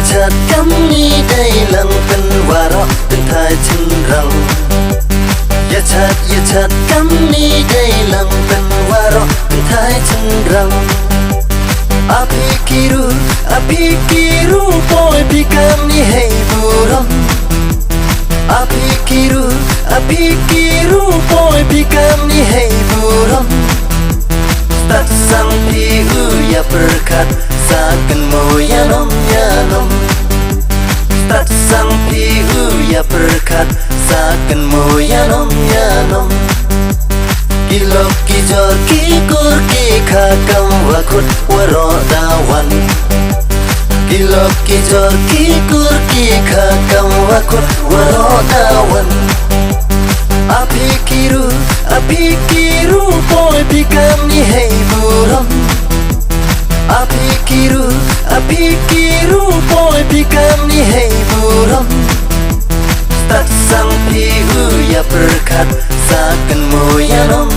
ชาติกำนี้ได้ลังเป็นวาระเป็นทายถึงเราอย่าชาติกำนี้ได้ลังเป็นวาระเป็นทายถึงเราอภิกิรุปอยพิกามนี้ให้บุรัมอภิกิรุปอยพิกามนี้ให้บุรัมtak sang piu ya berkat saken moya nom tak sang piu ya berkat saken moya nom kilok kijor kikur ki khakam wakut warodawan kilok kijor kikur ki khakam wakut warodawan api kiru boy pikam ni hey buram api kiru boy pikam ni hey buram tak sang piu ya berkat saken moya nom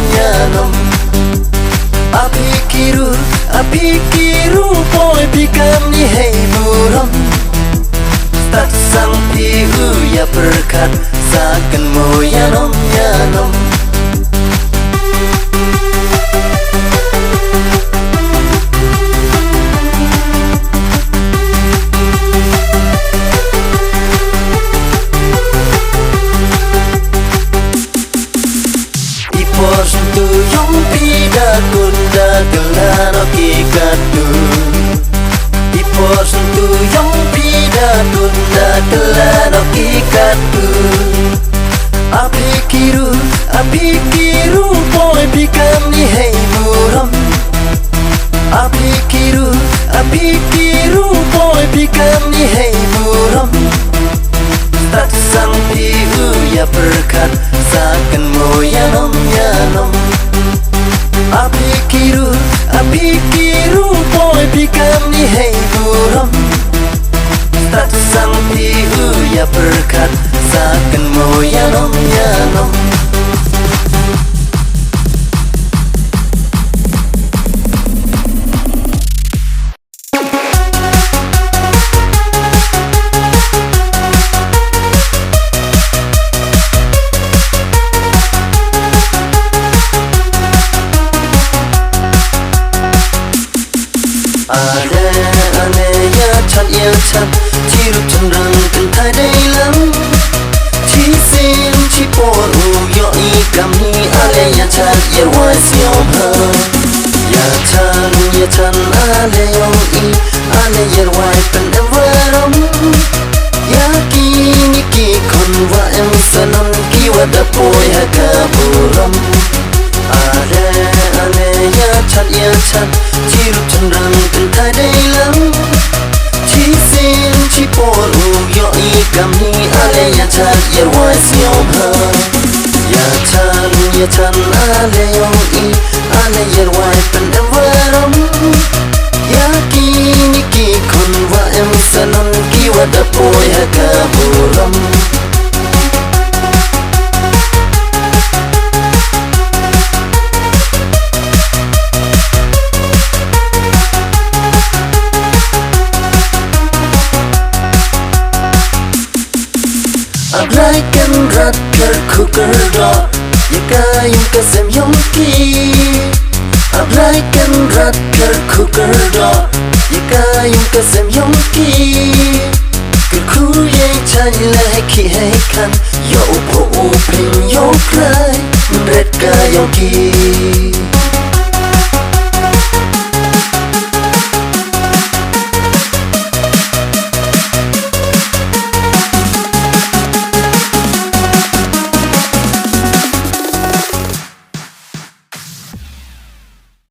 api kiru boy pikam ni hey buram tak sang piu ya berkat saken moya nom tu yong pida kunda gelano kikatu ipos tu yong pida kunda gelano kikatu api kiru boy pikam ni hey buram api kiru boy pikam ni hey buram tak sang piu ya berkat saken moya nom api kiru boy pikam ni hey buram tak sang piu ya berkat saken moya nom chat chiru chandang kan thai dai lam chi sim chi por u yo I kam ni ale ya chat ye wa siom ha ya chan ale yo I ale ye wa pen evaram ya ki kon wa em sanan ki wa da boy ha ka buram ale ya chat chiru chandang kan thai dai lam chi por u yo I kam ni ale ya chat ye wa siom ha ya chan ale yo I ale ye wa pen evaram ya ki kon wa em sanan ki wa da boy ha ka buram Like and rat ker cooker do Yakayum kasem yonki Like and rat ker cooker do Yakayum kasem yonki Kerku ye chan leki hey kan Yo po upin yo cry Red ka yonki